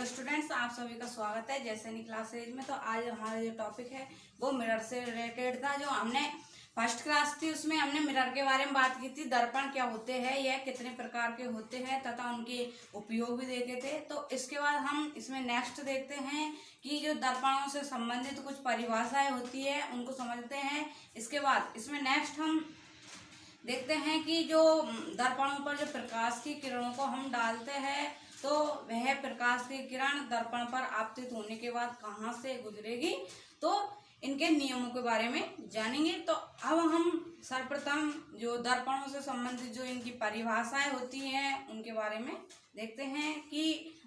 Students, आप सभी का स्वागत है जैसे नहीं क्लासेज में। तो आज हमारा जो टॉपिक है वो मिरर से रिलेटेड था। जो हमने फर्स्ट क्लास थी उसमें हमने मिरर के बारे में बात की थी। दर्पण क्या होते हैं, यह कितने प्रकार के होते हैं तथा उनके उपयोग भी देखे थे। तो इसके बाद हम इसमें नेक्स्ट देखते हैं कि जो दर्पणों से संबंधित कुछ परिभाषाएं होती है उनको समझते हैं। इसके बाद इसमें नेक्स्ट हम देखते हैं कि जो दर्पणों पर जो प्रकाश की किरणों को हम डालते हैं तो वह प्रकाश की किरण दर्पण पर आपतित होने के बाद कहाँ से गुजरेगी, तो इनके नियमों के बारे में जानेंगे। तो अब हम सर्वप्रथम जो दर्पणों से संबंधित जो इनकी परिभाषाएं होती हैं उनके बारे में देखते हैं कि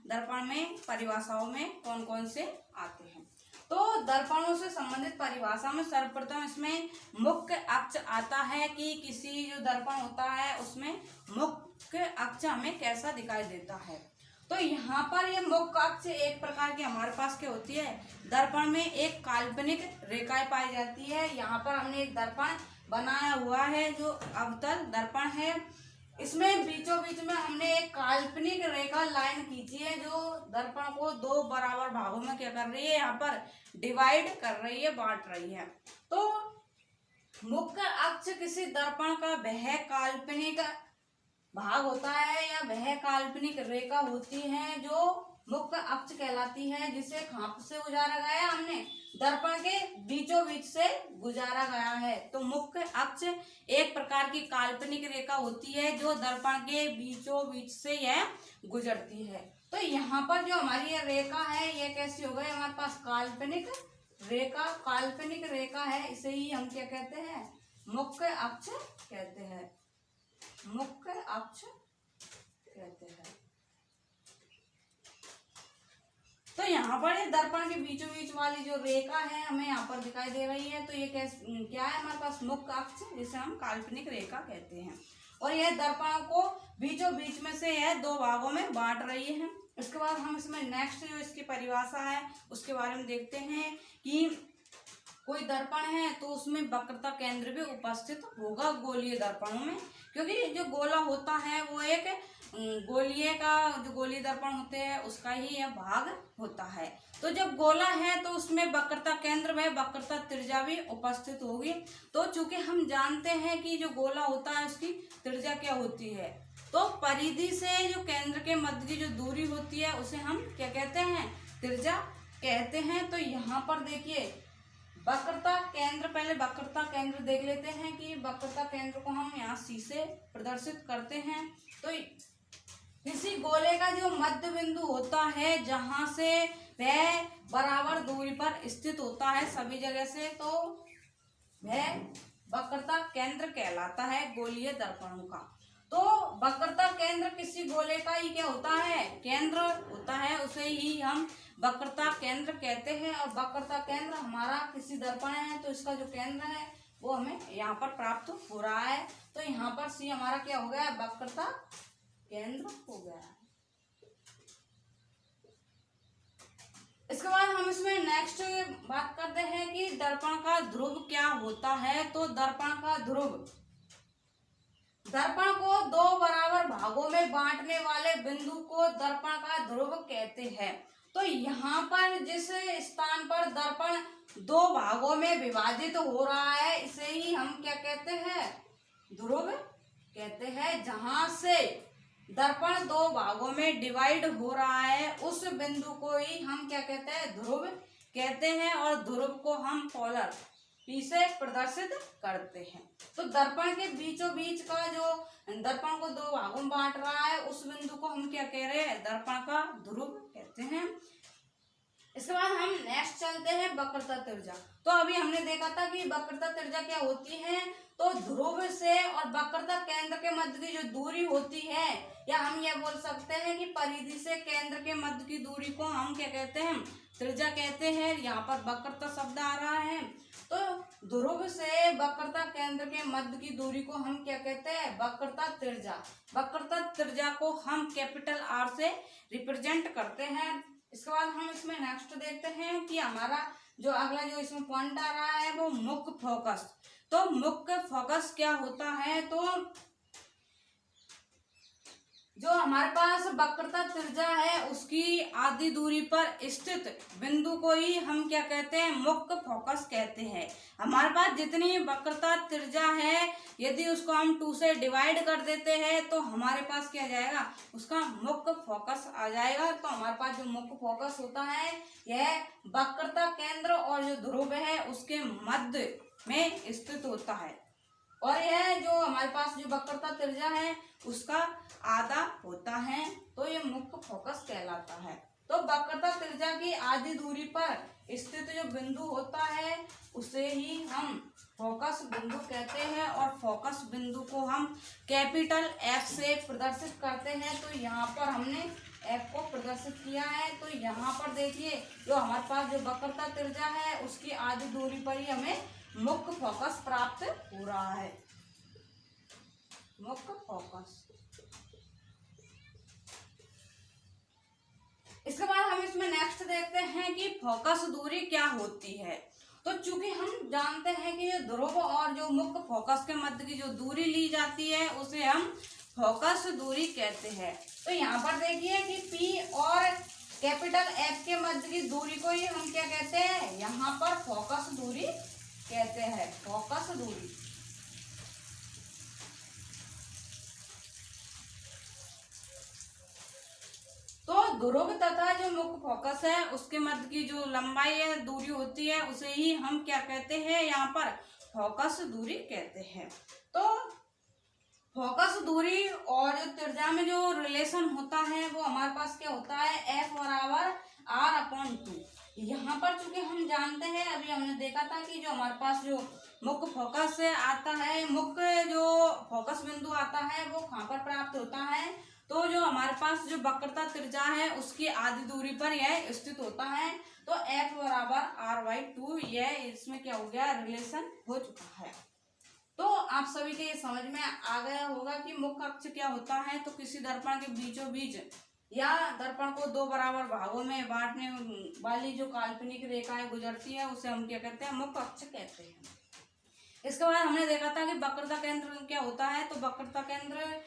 दर्पण में परिभाषाओं में कौन कौन से आते हैं। तो दर्पणों से संबंधित परिभाषा में सर्वप्रथम इसमें मुख्य अक्ष आता है कि किसी जो दर्पण होता है उसमें मुख्य अक्ष हमें कैसा दिखाई देता है। तो यहाँ पर ये मुख्य अक्ष एक प्रकार की हमारे पास क्या होती है, दर्पण में एक काल्पनिक रेखाएं पाई जाती है। यहाँ पर हमने एक दर्पण बनाया हुआ है जो अवतल दर्पण है। इसमें बीचों बीच में हमने एक काल्पनिक रेखा लाइन खींची है जो दर्पण को दो बराबर भागों में क्या कर रही है, यहाँ पर डिवाइड कर रही है, बांट रही है। तो मुख्य अक्ष किसी दर्पण का वह काल्पनिक भाग होता है या वह काल्पनिक रेखा होती है जो मुख्य अक्ष कहलाती है, जिसे खाप से गुजारा गया है, हमने दर्पण के बीचों बीच से गुजारा गया है। तो मुख्य अक्ष एक प्रकार की काल्पनिक रेखा होती है जो दर्पण के बीचों बीच से यह गुजरती है। तो यहाँ पर जो हमारी ये रेखा है ये कैसी हो गई, हमारे पास काल्पनिक रेखा है। इसे ही हम क्या कहते हैं, मुख्य अक्ष कहते हैं, मुख्य अक्ष कहते हैं। तो यहाँ पर ये दर्पण के बीचों बीच वाली जो रेखा है हमें यहाँ पर दिखाई दे रही है। तो ये क्या है, हमारे पास मुख्य अक्ष जिसे हम काल्पनिक रेखा कहते हैं। और यह दर्पण को बीचों बीच में से यह दो भागों में बांट रही है। इसके बाद हम इसमें नेक्स्ट जो इसकी परिभाषा है उसके बारे में देखते हैं कि कोई दर्पण है तो उसमें वक्रता केंद्र भी उपस्थित होगा गोलीय दर्पणों में, क्योंकि जो गोला होता है वो एक गोलीय का जो गोलीय दर्पण होते हैं उसका ही यह भाग होता है। तो जब गोला है तो उसमें वक्रता केंद्र व वक्रता त्रिज्या भी उपस्थित होगी। तो चूंकि हम जानते हैं कि जो गोला होता है उसकी त्रिज्या क्या होती है, तो परिधि से जो केंद्र के मध्य की जो दूरी होती है उसे हम क्या कहते हैं, त्रिज्या कहते हैं। तो यहाँ पर देखिए वक्रता केंद्र, पहले वक्रता केंद्र देख लेते हैं कि वक्रता केंद्र को हम यहाँ सी से प्रदर्शित करते हैं। तो किसी गोले का जो मध्य बिंदु होता है जहां से वह बराबर दूरी पर स्थित होता है सभी जगह से, तो वह वक्रता केंद्र कहलाता है गोलीय दर्पणों का। तो वक्रता केंद्र किसी गोले का ही क्या होता है, केंद्र होता है, उसे ही हम वक्रता केंद्र कहते हैं। और वक्रता केंद्र हमारा किसी दर्पण है तो इसका जो केंद्र है वो हमें यहाँ पर प्राप्त हो रहा है। तो यहाँ पर सी हमारा क्या हो गया, वक्रता केंद्र हो गया। इसके बाद हम इसमें नेक्स्ट बात करते हैं कि दर्पण का ध्रुव क्या होता है। तो दर्पण का ध्रुव, दर्पण को दो बराबर भागों में बांटने वाले बिंदु को दर्पण का ध्रुव कहते हैं। तो यहाँ पर जिस स्थान पर दर्पण दो भागों में विभाजित हो रहा है इसे ही हम क्या कहते हैं, ध्रुव कहते हैं। जहां से दर्पण दो भागों में डिवाइड हो रहा है उस बिंदु को ही हम क्या कहते हैं, ध्रुव कहते हैं। और ध्रुव को हम पोलर पी से प्रदर्शित करते हैं। तो दर्पण के बीचों बीच का जो दर्पण को दो भागों में बांट रहा है उस बिंदु को हम क्या कह रहे हैं, दर्पण का ध्रुव कहते हैं। इसके बाद हम नेक्स्ट चलते हैं वक्रता त्रिज्या। तो अभी हमने देखा था कि वक्रता त्रिज्या क्या होती है, तो ध्रुव से और वक्रता केंद्र के मध्य की जो दूरी होती है, या हम ये बोल सकते हैं कि परिधि से केंद्र के मध्य की दूरी को हम क्या कहते हैं, त्रिज्या कहते हैं। यहाँ पर वक्रता शब्द आ रहा है। तो ध्रुव से वक्रता केंद्र के मध्य की दूरी को हम क्या कहते हैं, वक्रता त्रिज्या। वक्रता त्रिज्या को हम कैपिटल आर से रिप्रेजेंट करते हैं। इसके बाद हम इसमें नेक्स्ट देखते हैं कि हमारा जो अगला जो इसमें पॉइंट आ रहा है वो मुख्य फोकस। तो मुख्य फोकस क्या होता है, तो जो हमारे पास वक्रता त्रिज्या है उसकी आधी दूरी पर स्थित बिंदु को ही हम क्या कहते हैं, मुख्य फोकस कहते हैं। हमारे पास जितनी वक्रता त्रिज्या है यदि उसको हम 2 से डिवाइड कर देते हैं तो हमारे पास क्या जाएगा, उसका मुख्य फोकस आ जाएगा। तो हमारे पास जो मुख्य फोकस होता है यह वक्रता केंद्र और जो ध्रुव है उसके मध्य में स्थित होता है, और यह जो हमारे पास जो वक्रता त्रिज्या है उसका आधा होता है, तो ये मुख्य फोकस कहलाता है। तो वक्रता त्रिज्या की आधी दूरी पर स्थित जो बिंदु होता है उसे ही हम फोकस बिंदु कहते हैं, और फोकस बिंदु को हम कैपिटल F से प्रदर्शित करते हैं। तो यहाँ पर हमने F को प्रदर्शित किया है। तो यहाँ पर देखिए जो हमारे पास जो वक्रता त्रिज्या है उसकी आधी दूरी पर ही हमें मुख्य फोकस प्राप्त हो रहा है, मुख्य फोकस। इसके बाद हम इसमें नेक्स्ट देखते हैं कि फोकस दूरी क्या होती है। तो चूंकि हम जानते हैं कि ये ध्रुव और जो मुख्य फोकस के मध्य की जो दूरी ली जाती है उसे हम फोकस दूरी कहते हैं। तो यहाँ पर देखिए कि P और कैपिटल F के मध्य की दूरी को ही हम क्या कहते हैं, यहाँ पर फोकस दूरी कहते हैं, फोकस दूरी। तो ध्रुव तथा जो मुख्य फोकस है उसके मध्य की जो लंबाई है, दूरी होती है, उसे ही हम क्या कहते हैं, यहाँ पर फोकस दूरी कहते हैं। तो फोकस दूरी और जो त्रिज्या में जो रिलेशन होता है वो हमारे पास क्या होता है, F बराबर R/2। यहाँ पर चूंकि हम जानते हैं, अभी हमने देखा था कि जो हमारे पास जो मुख्य फोकस आता है, मुख्य जो फोकस बिंदु आता है वो कहाँ पर प्राप्त होता है, तो जो हमारे पास जो वक्रता त्रिज्या है उसकी आधी दूरी पर यह स्थित होता है। तो F बराबर R/2 यह इसमें क्या हो गया, रिलेशन हो चुका है। तो आप सभी के ये समझ में आ गया होगा कि मुख्य अक्ष क्या होता है। तो किसी दर्पण के बीचों बीच या दर्पण को 2 बराबर भागों में बांटने वाली जो काल्पनिक रेखाएं गुजरती है उसे हम क्या कहते हैं, मुख्य अक्ष कहते हैं। इसके बाद हमने देखा था कि वक्रता केंद्र क्या होता है। तो वक्रता केंद्र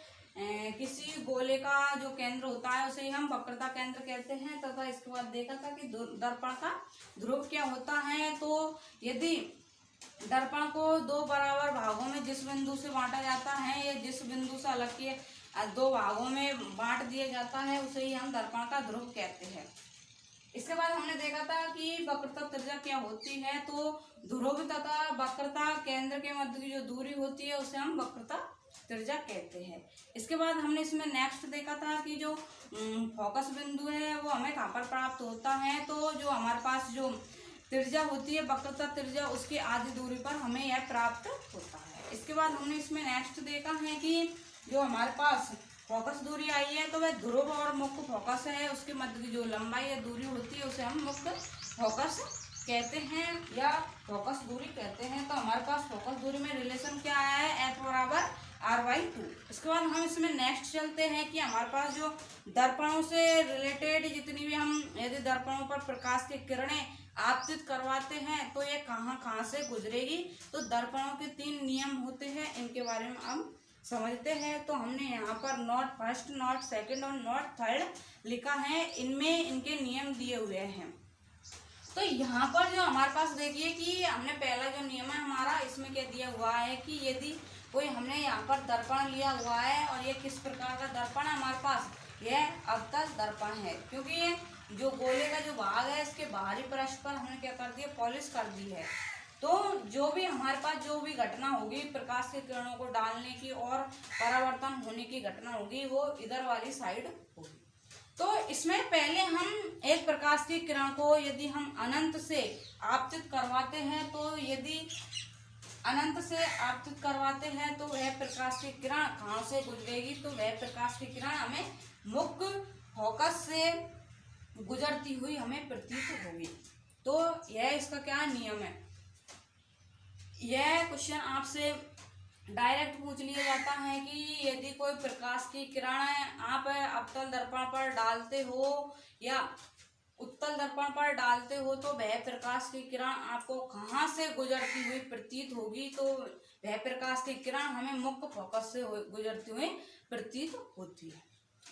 किसी गोले का जो केंद्र होता है उसे हम वक्रता केंद्र कहते हैं। तथा इसके बाद देखा था कि दर्पण का ध्रुव क्या होता है। तो यदि दर्पण को 2 बराबर भागों में जिस बिंदु से बांटा जाता है या जिस बिंदु से अलग किए 2 भागों में बांट दिया जाता है उसे ही हम दर्पण का ध्रुव कहते हैं। इसके बाद हमने देखा था कि वक्रता त्रिज्या क्या होती है। तो ध्रुव तथा वक्रता केंद्र के मध्य की जो दूरी होती है उसे हम वक्रता त्रिज्या कहते हैं। इसके बाद हमने इसमें नेक्स्ट देखा था कि जो फोकस बिंदु है वो हमें कहाँ पर प्राप्त होता है। तो जो हमारे पास जो त्रिज्या होती है, वक्रता त्रिज्या, उसकी आधी दूरी पर हमें यह प्राप्त होता है। इसके बाद हमने इसमें नेक्स्ट देखा है कि जो हमारे पास फोकस दूरी आई है तो वह ध्रुव और मुख्य फोकस है उसके मध्य की जो लंबाई या दूरी होती है उसे हम मुख्य फोकस कहते हैं या फोकस दूरी कहते हैं। तो हमारे पास फोकस दूरी में रिलेशन क्या आया है, F बराबर R/2। इसके बाद हम इसमें नेक्स्ट चलते हैं कि हमारे पास जो दर्पणों से रिलेटेड जितनी भी हम यदि दर्पणों पर प्रकाश की किरणें आपतित करवाते हैं तो ये कहाँ कहाँ से गुजरेगी। तो दर्पणों के 3 नियम होते हैं, इनके बारे में हम समझते हैं। तो हमने यहाँ पर नॉट फर्स्ट, नॉट सेकंड और नॉट थर्ड लिखा है, इनमें इनके नियम दिए हुए हैं। तो यहाँ पर जो हमारे पास देखिए कि हमने पहला जो नियम है हमारा, इसमें क्या दिया हुआ है कि यदि कोई हमने यहाँ पर दर्पण लिया हुआ है और ये किस प्रकार का दर्पण है हमारे पास, यह अवतल दर्पण है, क्योंकि ये जो गोले का जो भाग है इसके बाहरी पृष्ठ पर हमने क्या कर दिया, पॉलिश कर दी है। तो जो भी हमारे पास जो भी घटना होगी प्रकाश के किरणों को डालने की और परावर्तन होने की घटना होगी वो इधर वाली साइड होगी। तो इसमें पहले हम एक प्रकाश की किरण को यदि हम अनंत से आपतित करवाते हैं, तो यदि अनंत से आपतित करवाते हैं तो वह प्रकाश की किरण कहाँ से गुजरेगी, तो वह प्रकाश की किरण हमें मुख्य फोकस से गुजरती हुई हमें प्रतीत होगी। तो यह इसका क्या नियम है। यह क्वेश्चन आपसे डायरेक्ट पूछ लिया जाता है कि यदि कोई प्रकाश की किरण आप अवतल दर्पण पर डालते हो या उत्तल दर्पण पर डालते हो तो वह प्रकाश की किरण आपको कहाँ से गुजरती हुई प्रतीत होगी, तो वह प्रकाश की किरण हमें मुख्य फोकस से गुजरती हुई प्रतीत होती है।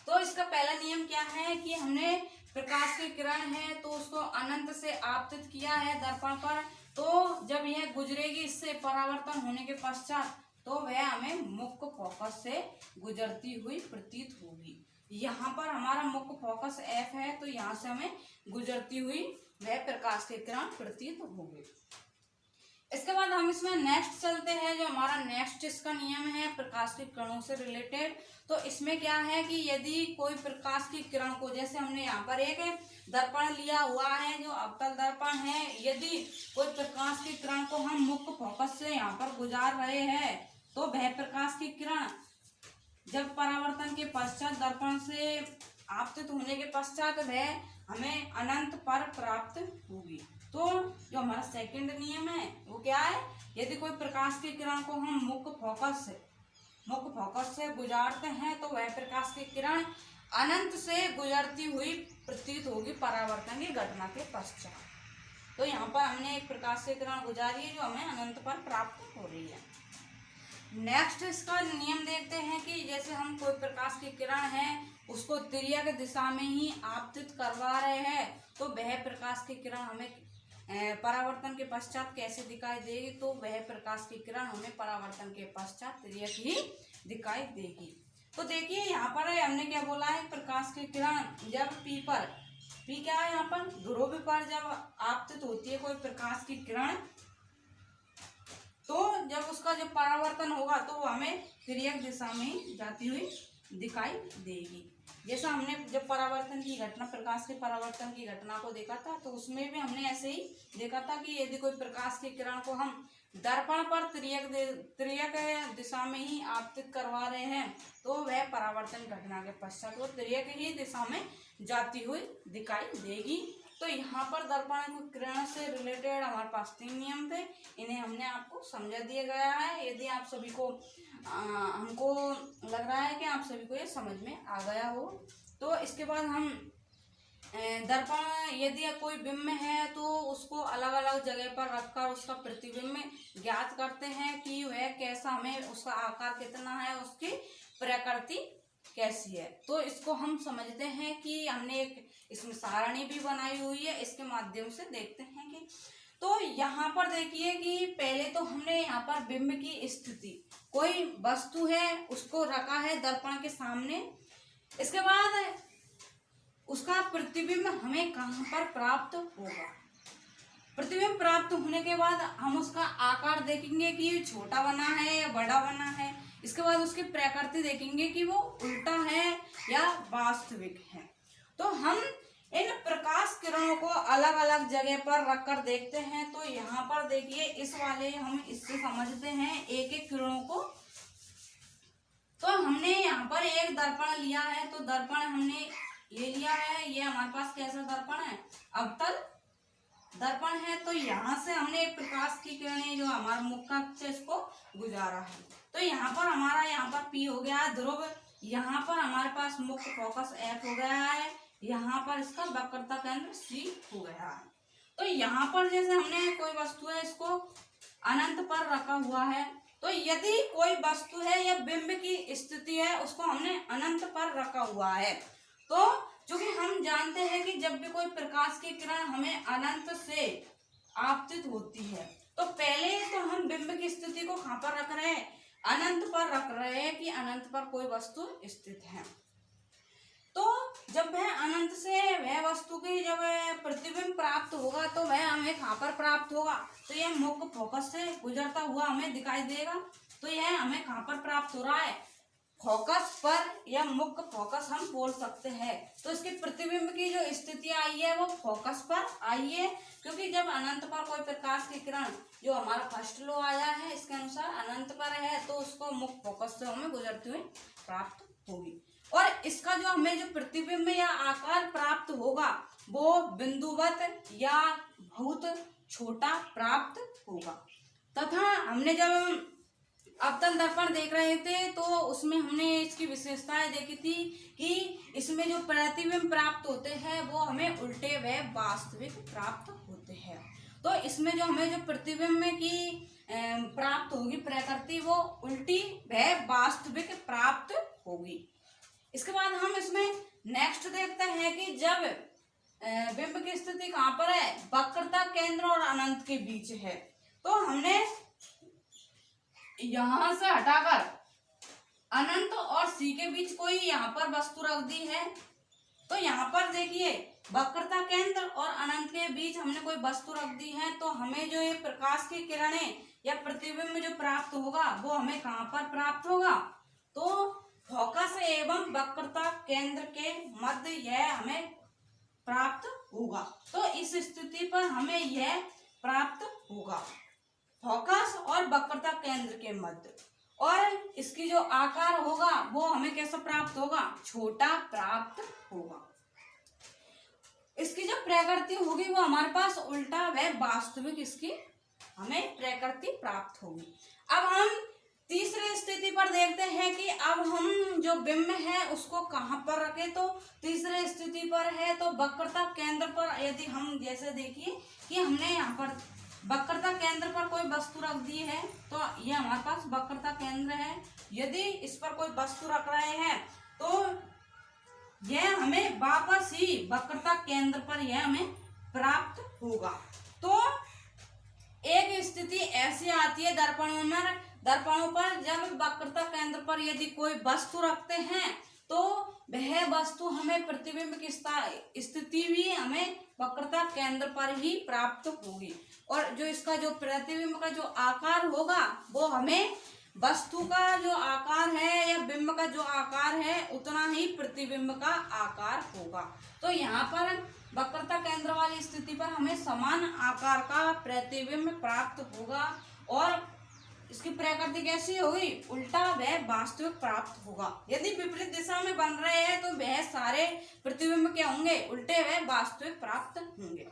तो इसका पहला नियम क्या है कि हमने प्रकाश की किरण है तो उसको अनंत से आपतित किया है दर्पण पर, तो जब यह गुजरेगी इससे परावर्तन होने के पश्चात तो वह हमें मुख्य फोकस से गुजरती हुई प्रतीत होगी। यहाँ पर हमारा मुख्य फोकस F है, तो यहाँ से हमें गुजरती हुई वह प्रकाश की किरण प्रतीत होगी। इसके बाद हम इसमें नेक्स्ट चलते हैं, जो हमारा नेक्स्ट इसका नियम है प्रकाश की किरणों से रिलेटेड। तो इसमें क्या है कि यदि कोई प्रकाश की किरण को, जैसे हमने यहाँ पर एक दर्पण लिया हुआ है जो अवतल दर्पण है, यदि कोई प्रकाश की किरण को हम मुख्य फोकस से यहाँ पर गुजार रहे हैं तो वह प्रकाश की किरण जब परावर्तन के पश्चात दर्पण से आपतित होने के पश्चात वह हमें अनंत पर प्राप्त होगी। तो जो हमारा सेकंड नियम है वो क्या है, यदि कोई प्रकाश की किरण को हम मुख्य फोकस से गुजारते हैं तो वह प्रकाश की किरण अनंत से गुजरती हुई प्रतीत होगी परावर्तन की घटना के पश्चात। तो यहाँ पर हमने एक प्रकाश की किरण गुजारी है जो हमें अनंत पर प्राप्त हो रही है। नेक्स्ट इसका नियम देखते हैं कि जैसे हम कोई प्रकाश की किरण है उसको तिर्यक दिशा में ही आपतित करवा रहे हैं तो वह प्रकाश की किरण हमें परावर्तन के पश्चात कैसे दिखाई देगी, तो वह प्रकाश की किरण हमें परावर्तन के पश्चात तिर्यक ही दिखाई देगी। तो देखिए यहाँ पर हमने क्या बोला है, प्रकाश की किरण जब P क्या है यहाँ पर ध्रुव पर जब आपतित होती है कोई प्रकाश की किरण, तो जब उसका जब परावर्तन होगा तो वो हमें तिर्यक दिशा में जाती हुई दिखाई देगी। जैसा हमने जब परावर्तन की घटना, प्रकाश के परावर्तन की घटना को देखा था तो उसमें भी हमने ऐसे ही देखा था कि यदि कोई प्रकाश की किरण को हम दर्पण पर तिर्यक दिशा में ही आपतित करवा रहे हैं तो वह परावर्तन घटना के पश्चात वो तिर्यक ही दिशा में जाती हुई दिखाई देगी। तो यहाँ पर दर्पण किरण से रिलेटेड हमारे पास 3 नियम थे, इन्हें हमने आपको समझा दिया गया है। यदि आप सभी को हमको लग रहा है कि आप सभी को ये समझ में आ गया हो, तो इसके बाद हम दर्पण यदि कोई बिंब है तो उसको अलग अलग जगह पर रखकर उसका प्रतिबिंब ज्ञात करते हैं कि वह कैसा, हमें उसका आकार कितना है, उसकी प्रकृति कैसी है। तो इसको हम समझते हैं कि हमने एक इसमें सारणी भी बनाई हुई है, इसके माध्यम से देखते हैं कि तो यहाँ पर देखिए कि पहले तो हमने यहाँ पर बिंब की स्थिति, कोई वस्तु है उसको रखा है दर्पण के सामने, इसके बाद उसका प्रतिबिंब हमें कहाँ पर प्राप्त होगा। प्रतिबिंब प्राप्त होने के बाद हम उसका आकार देखेंगे कि छोटा बना है या बड़ा बना है, इसके बाद उसकी प्रकृति देखेंगे कि वो उल्टा है या वास्तविक है। तो हम इन प्रकाश किरणों को अलग अलग जगह पर रखकर देखते हैं। तो यहाँ पर देखिए इस वाले हम इससे समझते हैं एक एक किरणों को। तो हमने यहाँ पर एक दर्पण लिया है, तो दर्पण हमने ले लिया है, ये हमारे पास कैसा दर्पण है, अवतल दर्पण है। तो यहाँ से हमने एक प्रकाश की किरणें जो हमारा मुख्य अक्ष है इसको गुजारा है। तो यहाँ पर हमारा यहाँ पर P हो गया है ध्रुव, यहाँ पर हमारे पास मुख्य फोकस F हो गया है, यहाँ पर इसका वक्रता केंद्र C हो गया है। तो यहाँ पर जैसे हमने कोई वस्तु है इसको अनंत पर रखा हुआ है, तो यदि कोई वस्तु है या बिंब की स्थिति है उसको हमने अनंत पर रखा हुआ है, तो चूंकि हम जानते हैं कि जब भी कोई प्रकाश की किरण हमें अनंत से आपतित होती है तो पहले तो हम बिंब की स्थिति को कहाँ पर रख रहे हैं, अनंत पर रख रहे हैं कि अनंत पर कोई वस्तु स्थित है। तो जब वह अनंत से वह वस्तु की जब प्रतिबिंब प्राप्त होगा तो वह हमें कहाँ पर प्राप्त होगा, तो यह मुख्य फोकस से गुजरता हुआ हमें दिखाई देगा। तो यह हमें कहाँ पर प्राप्त हो रहा है, फोकस पर या मुख्य फोकस हम बोल सकते हैं। तो इसकी प्रतिबिंब की जो स्थिति आई है वो फोकस पर आई है, क्योंकि जब अनंत पर कोई प्रकाश की किरण जो हमारा फर्स्ट लॉ आया है इसके अनुसार अनंत पर है तो उसको मुख्य फोकस से हमें गुजरते हुए प्राप्त होगी। और इसका जो हमें जो प्रतिबिंब या आकार प्राप्त होगा वो बिंदुवत या बहुत छोटा प्राप्त होगा। तथा हमने जब अवतल दर्पण देख रहे थे तो उसमें हमने इसकी विशेषताएं देखी थी कि इसमें जो प्रतिबिंब प्राप्त होते हैं वो हमें उल्टे व वास्तविक प्राप्त होते हैं। तो इसमें जो हमें जो प्रतिबिंब की प्राप्त होगी प्रकृति वो उल्टी व वास्तविक प्राप्त होगी। इसके बाद हम इसमें नेक्स्ट देखते हैं कि जब बिंब की स्थिति कहाँ पर है, वक्रता केंद्र और अनंत के बीच है। तो हमने यहां से हटाकर अनंत और सी के बीच कोई यहाँ पर वस्तु रख दी है। तो यहाँ पर देखिए वक्रता केंद्र और अनंत के बीच हमने कोई वस्तु रख दी है। तो हमें जो ये प्रकाश की किरणें या प्रतिबिंब जो प्राप्त होगा वो हमें कहाँ पर प्राप्त होगा, तो फोकस एवं वक्रता केंद्र के मध्य यह हमें प्राप्त होगा। तो इस स्थिति पर हमें यह प्राप्त होगा, फोकस और वक्रता केंद्र के मध्य। और इसकी जो आकार होगा वो हमें कैसा प्राप्त होगा, छोटा प्राप्त होगा। इसकी जो प्रकृति होगी वो हमारे पास उल्टा व वास्तविक इसकी हमें प्रकृति प्राप्त होगी। अब हम तीसरी स्थिति पर देखते हैं कि अब हम जो बिंब है उसको कहाँ पर रखें। तो तीसरी स्थिति पर है तो वक्रता केंद्र पर, यदि हम जैसे देखिए कि हमने यहाँ पर वक्रता केंद्र पर कोई वस्तु रख दी है, तो ये हमारे पास वक्रता केंद्र है। यदि इस पर कोई वस्तु रख रहे हैं तो यह हमें वापस ही वक्रता केंद्र पर यह हमें प्राप्त होगा। तो एक स्थिति ऐसी आती है दर्पणों पर जब वक्रता केंद्र पर यदि कोई वस्तु रखते हैं तो वह वस्तु हमें प्रतिबिंब की स्थिति भी हमें वक्रता केंद्र पर ही प्राप्त होगी। और जो इसका जो प्रतिबिंब का जो आकार होगा वो हमें वस्तु का जो आकार है या बिंब का जो आकार है उतना ही प्रतिबिंब का आकार होगा। तो यहाँ पर वक्रता केंद्र वाली स्थिति पर हमें समान आकार का प्रतिबिंब प्राप्त होगा और इसकी प्रकृति कैसी होगी, उल्टा व वास्तविक प्राप्त होगा। यदि विपरीत दिशा में बन रहे हैं तो वह सारे प्रतिबिंब क्या होंगे, उल्टे व वास्तविक प्राप्त होंगे।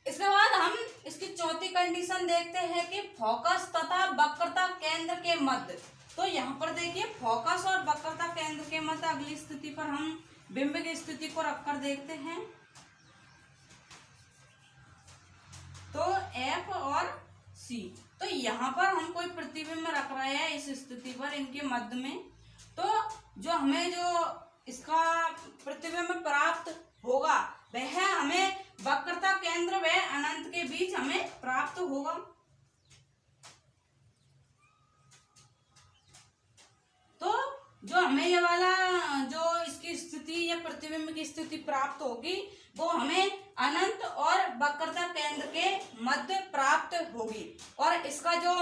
इसके बाद हम इसकी चौथी कंडीशन देखते हैं कि फोकस तथा वक्रता केंद्र के मध्य। तो यहाँ पर देखिए फोकस और वक्रता केंद्र के मध्य अगली स्थिति पर हम बिंब की स्थिति को रखकर देखते हैं। तो F और C, तो यहाँ पर हम कोई प्रतिबिंब रख रहे हैं इस स्थिति पर इनके मध्य में। तो जो हमें जो इसका प्रतिबिंब प्राप्त होगा वह हमें वक्रता केंद्र व अनंत के बीच हमें प्राप्त होगा। तो जो हमें ये वाला जो इसकी स्थिति या प्रतिबिंब की स्थिति प्राप्त होगी वो हमें अनंत और वक्रता केंद्र के मध्य प्राप्त होगी। और इसका जो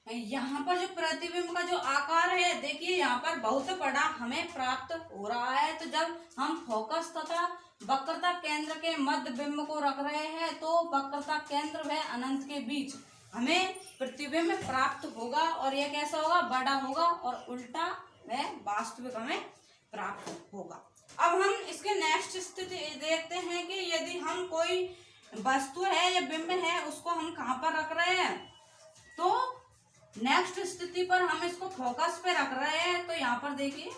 यहाँ पर जो प्रतिबिंब का जो आकार है देखिए यहाँ पर बहुत बड़ा हमें प्राप्त हो रहा है। तो जब हम फोकस तथा वक्रता केंद्र के मध्य बिंब को रख रहे हैं तो वक्रता केंद्र व अनंत के बीच हमें प्रतिबिंब प्राप्त होगा और यह कैसा होगा, बड़ा होगा और उल्टा व वास्तविक हमें प्राप्त होगा। अब हम इसके नेक्स्ट स्थिति देखते हैं कि यदि हम कोई वस्तु है या बिंब है उसको हम कहाँ पर रख रहे हैं। तो नेक्स्ट स्थिति पर हम इसको फोकस पे रख रहे हैं। तो यहाँ पर देखिए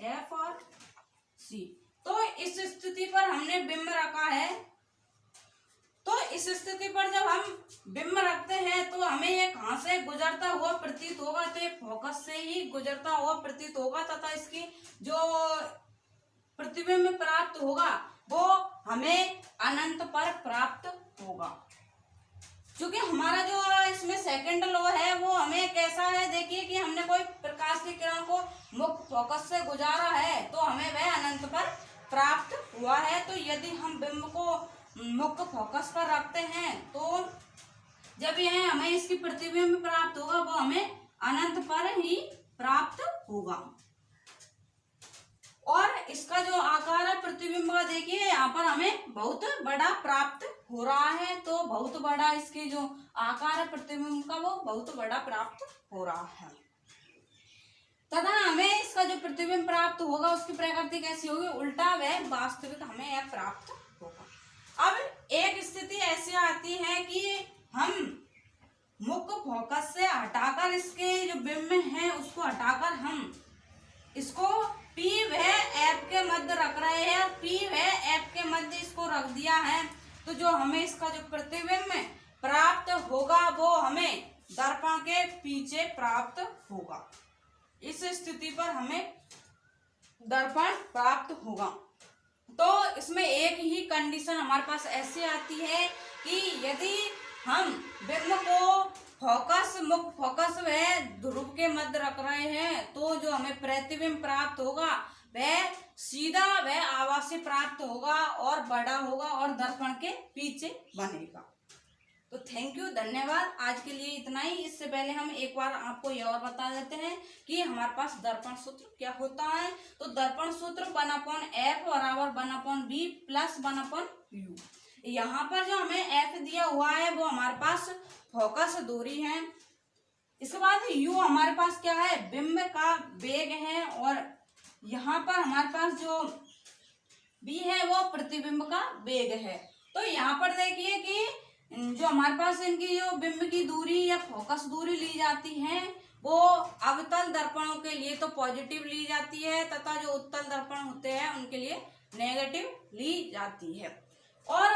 F और C, तो इस स्थिति पर हमने बिंब रखा है। तो इस स्थिति पर जब हम बिंब रखते हैं तो हमें ये कहाँ से गुजरता हुआ प्रतीत होगा, तो ये फोकस से ही गुजरता हुआ प्रतीत होगा तथा इसकी जो प्रतिबिंब प्राप्त होगा वो हमें अनंत पर प्राप्त होगा। क्योंकि हमारा जो इसमें सेकंड लॉ है वो हमें कैसा है, देखिए कि हमने कोई प्रकाश की किरण को मुख्य फोकस से गुजारा है तो हमें वह अनंत पर प्राप्त हुआ है। तो यदि हम बिंब को मुख्य फोकस पर रखते हैं तो जब यह हमें इसकी प्रतिबिंब प्राप्त होगा वो हमें अनंत पर ही प्राप्त होगा। और इसका जो आकार है प्रतिबिंब का देखिए यहाँ पर हमें बहुत बड़ा प्राप्त हो रहा है। तो बहुत बड़ा इसके जो आकार है प्रतिबिंब का वो बहुत बड़ा प्राप्त हो रहा है तथा हमें इसका जो प्रतिबिंब प्राप्त होगा उसकी प्रकृति कैसी होगी, उल्टा व वास्तविक हमें यह प्राप्त होगा। अब एक स्थिति ऐसी आती है कि हम मुख्य फोकस से हटाकर इसके जो बिंब है उसको हटाकर हम इसको P व F के मध्य रख रहे हैं। P व F के मध्य इसको रख दिया है तो जो हमें इसका जो प्रतिबिंब प्राप्त होगा वो हमें दर्पण के पीछे प्राप्त होगा। इस स्थिति पर हमें दर्पण प्राप्त होगा। तो इसमें एक ही कंडीशन हमारे पास ऐसे आती है कि यदि हम बिंब को मुख्य फोकस व ध्रुव के मध्य रख रहे हैं तो जो हमें प्रतिबिंब प्राप्त होगा वह सीधा वह आभासी प्राप्त होगा और बड़ा होगा और दर्पण के पीछे बनेगा। तो थैंक यू, धन्यवाद। आज के लिए इतना ही। इससे पहले हम एक बार आपको यह और बता देते हैं कि हमारे पास दर्पण सूत्र क्या होता है। तो दर्पण सूत्र 1/f बराबर 1/b प्लस 1/u। यहाँ पर जो हमें f दिया हुआ है वो हमारे पास फोकस दूरी है। इसके बाद u हमारे पास क्या है, बिंब का वेग है, और यहाँ पर हमारे पास जो b है वो प्रतिबिंब का वेग है। तो यहाँ पर देखिए कि जो हमारे पास इनकी जो बिंब की दूरी या फोकस दूरी ली जाती है वो अवतल दर्पणों के लिए तो पॉजिटिव ली जाती है तथा जो उत्तल दर्पण होते हैं उनके लिए नेगेटिव ली जाती है। और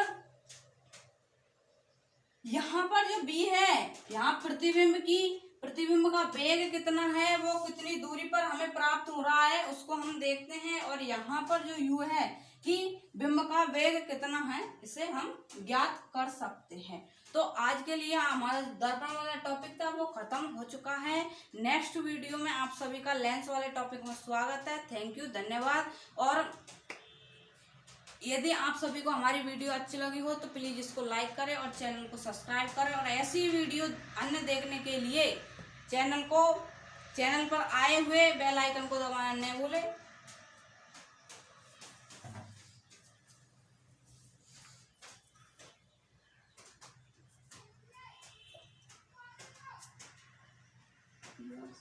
यहाँ पर जो बी है, यहाँ प्रतिबिंब का वेग कितना है, वो कितनी दूरी पर हमें प्राप्त हो रहा है उसको हम देखते हैं। और यहाँ पर जो यू है कि बिंब का वेग कितना है, इसे हम ज्ञात कर सकते हैं। तो आज के लिए हमारा दर्पण वाला टॉपिक था वो खत्म हो चुका है। नेक्स्ट वीडियो में आप सभी का लेंस वाले टॉपिक में स्वागत है। थैंक यू, धन्यवाद। और यदि आप सभी को हमारी वीडियो अच्छी लगी हो तो प्लीज इसको लाइक करें और चैनल को सब्सक्राइब करें, और ऐसी वीडियो अन्य देखने के लिए चैनल पर आए हुए बेल आइकन को दबाना नहीं भूलें। Yes.